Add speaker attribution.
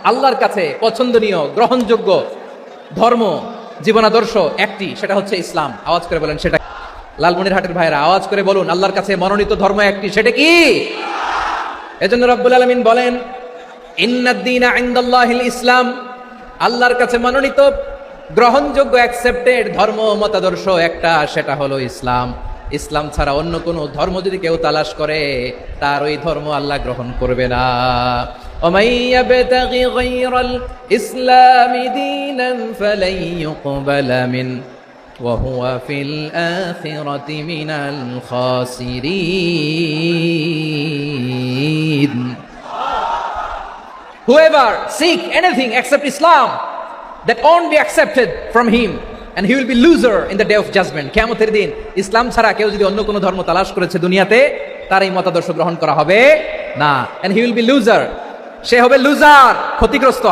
Speaker 1: আল্লাহর কাছে পছন্দনীয় গ্রহণযোগ্য ধর্ম জীবনাদর্শ একটি, সেটা হচ্ছে ইসলাম। আওয়াজ করে বলেন সেটা। লালমনিরহাটের ভাইরা আওয়াজ করে বলুন, আল্লাহর কাছে মনোনীত ধর্ম একটি, সেটা কি? এজন্য রব্বুল আলামিন বলেন, ইন্নাদ-দীনা ইনদাল্লাহিল ইসলাম, আল্লাহর কাছে মনোনীত গ্রহণযোগ্য অ্যাকসেপ্টেড ধর্ম মতাদর্শ একটা, সেটা হলো ইসলাম। ইসলাম ছাড়া অন্য কোনো ধর্ম যদি কেউ তালাশ করে, তার ওই ধর্ম আল্লাহ গ্রহণ করবে না। ওমাই ইয়াবতাগি গায়রাল ইসলামি দীনান ফালাই ইউকবালা মিন ওয়া হুয়া ফিল আখিরাতি মিনাল খাসিরিন। Whoever seek anything except Islam, that won't be accepted from him, and he will be loser in the day of judgment. কিয়ামতের দিন ইসলাম ছাড়া কেউ যদি অন্য কোনো ধর্ম তালাশ করেছে দুনিয়াতে, তার এই মতাদর্শ গ্রহণ করা হবে না, and he will be loser, সে হবে লুজার, ক্ষতিগ্রস্ত।